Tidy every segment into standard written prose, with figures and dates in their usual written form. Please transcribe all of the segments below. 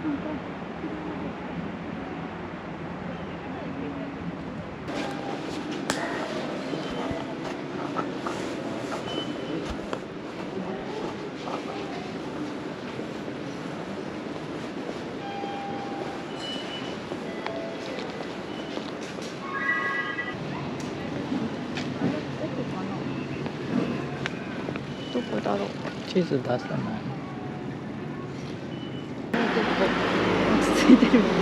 どこだろう。地図出さない。落ち着いてるもんね。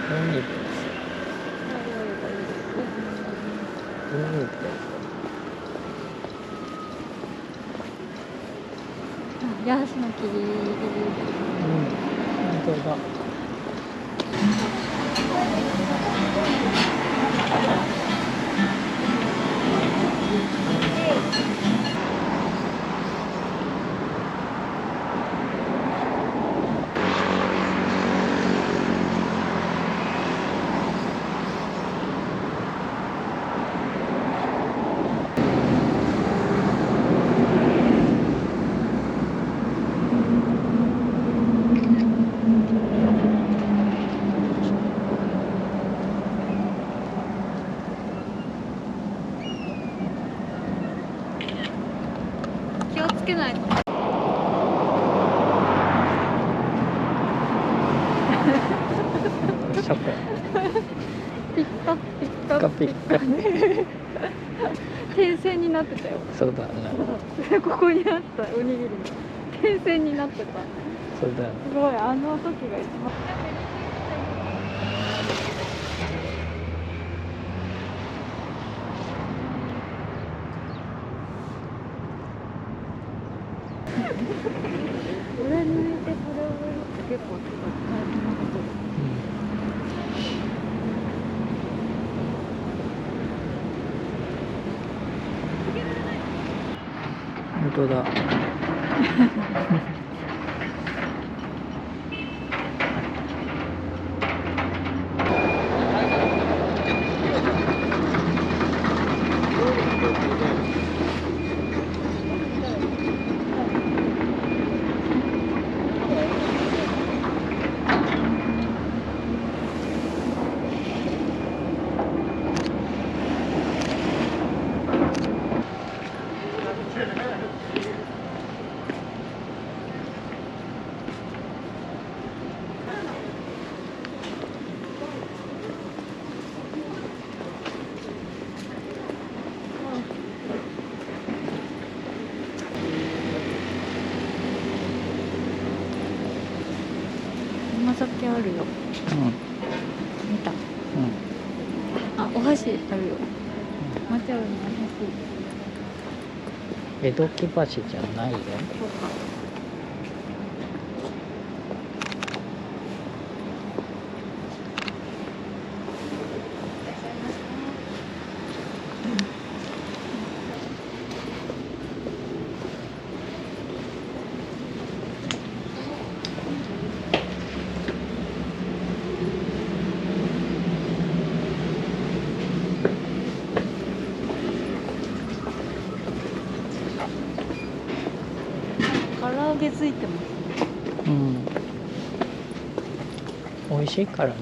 海です。海です。ヤシの木。本当だ。気をつけないと。シャコ。ピッカピッカピッカピッ点線になってたよ。そうだね。ここにあったおにぎりの点線になってた。そうだね。すごい、あの時が一番。これ抜いてこれを植えるって結構大変なことだ。本当だ。甘酒あるよ。見た。あ、お箸あるよ。抹茶のお箸。江戸木橋じゃないよ。そうか。唐揚げついてます。美味しいからね。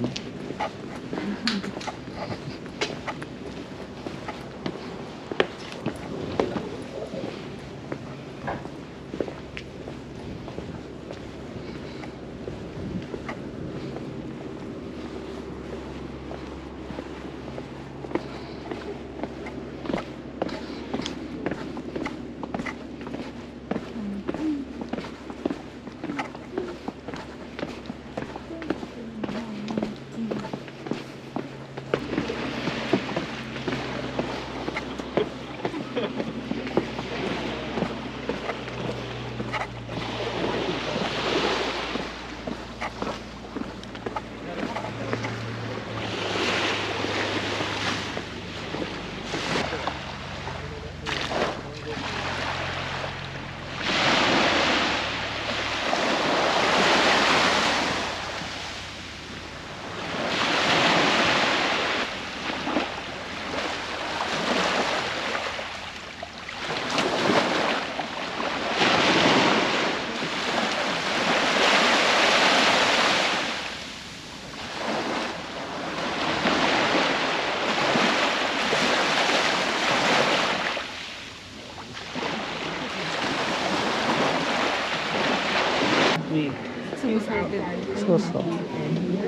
そうそう。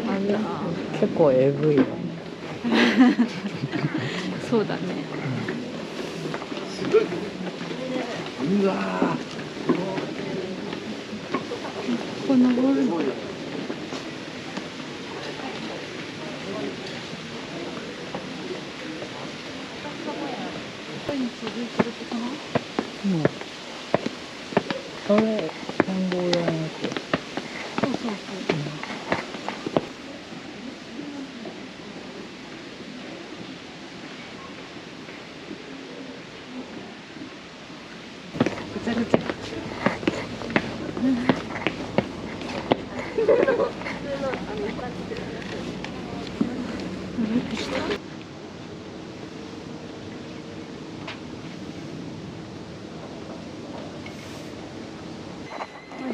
あるな。結構えぐいよ。そうだね。うわここ登るの。これに続いてるとかな。うん。それ展望台のやつ。そうそうそう。ぐちゃぐちゃ。歩いてきた。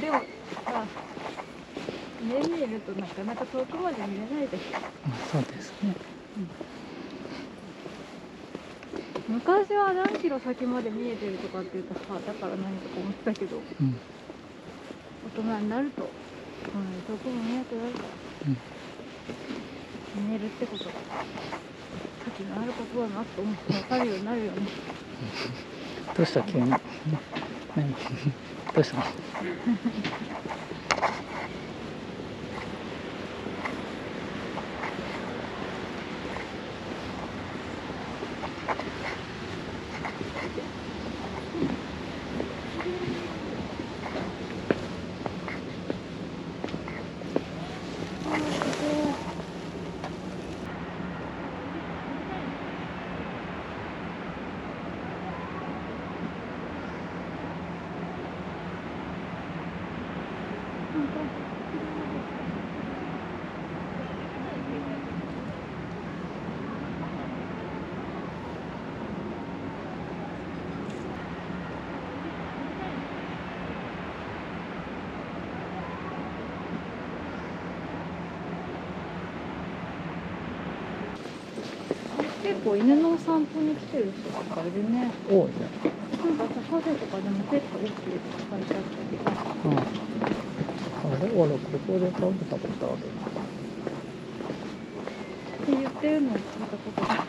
でもさ、目見えるとなかなか遠くまで見れないでしょ。そうですね。昔は何キロ先まで見えてるとかって言うとさ、だから何とか思ってたけど、うん。大人になると、遠くも見えなくなるから、見えるってことが先のあることだなと思って分かるようになるよね。どうした急に。何どうしたの。結構犬のお散歩に来てる人とかいるね。多いね。なんかさ、カフェとかでもペット OK とか書いてあったりさ。あれ俺ここで食べたことあるって言ってるのを聞いたことがある。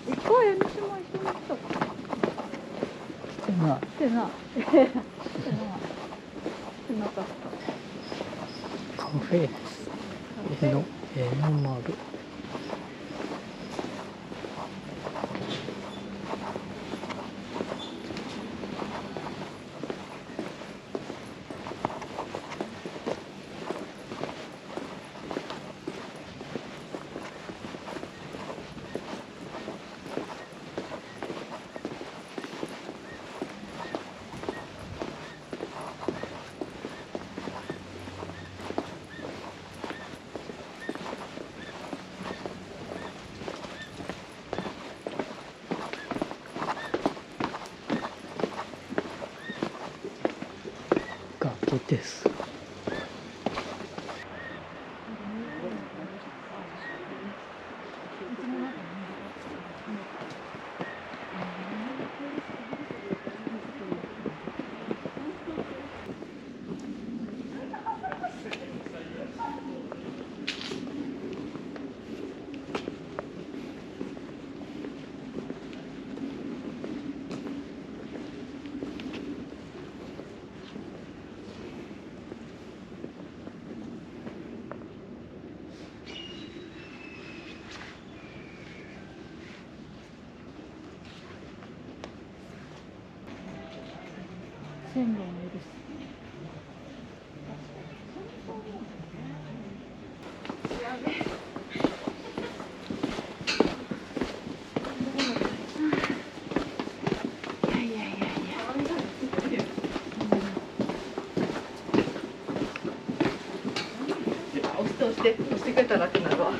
一回江ノ島一緒に来たかな。来てない。来てない。来てなかった。カフェ江ノ丸。崖です。線路もいるし。押してくれたら楽になるわ。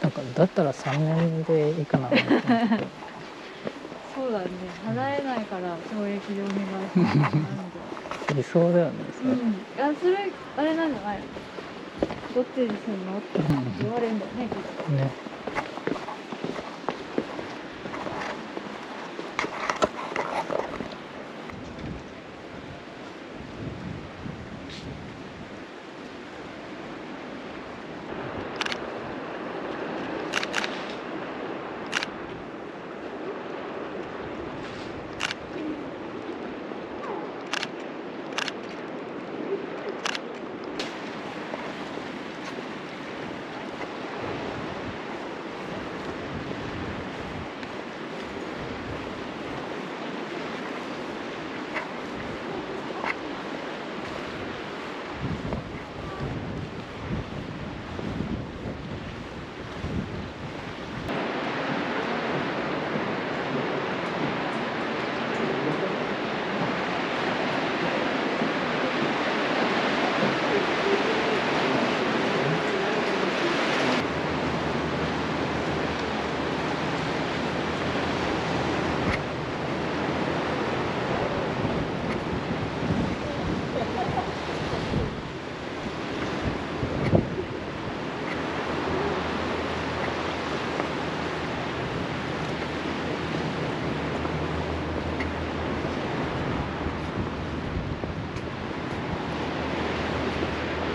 なんかだったら3年でいいかなと思って。そうだね、払えないから懲役でお願いしますなんで理想だよね、それ。いや、それあれなんじゃないの？どっちにすんのって言われるんだよね、きっと。ね。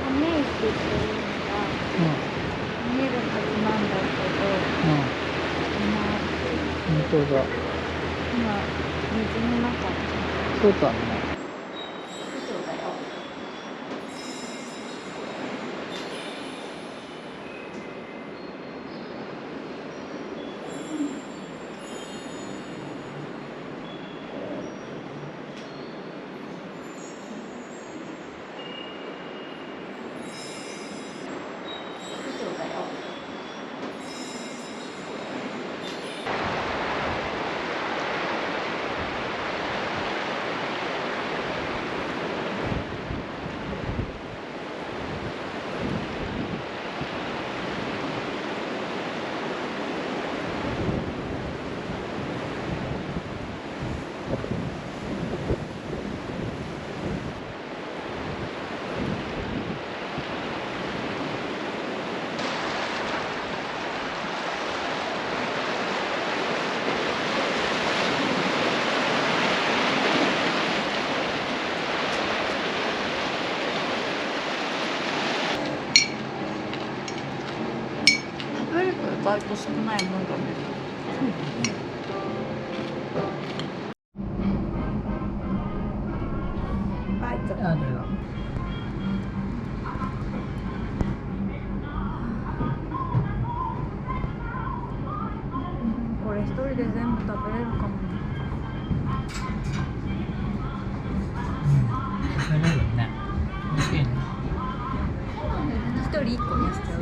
亀石っていうのが見えるはずなんだけど、本当だ。今水の中。そうだね。そうだよ。そうだよ。食べると意外と少ないもんだね。はい、じゃあ。あるよ。これ一人で全部食べれるかも。食べれるね。美味しいね。一人一個にしちゃう。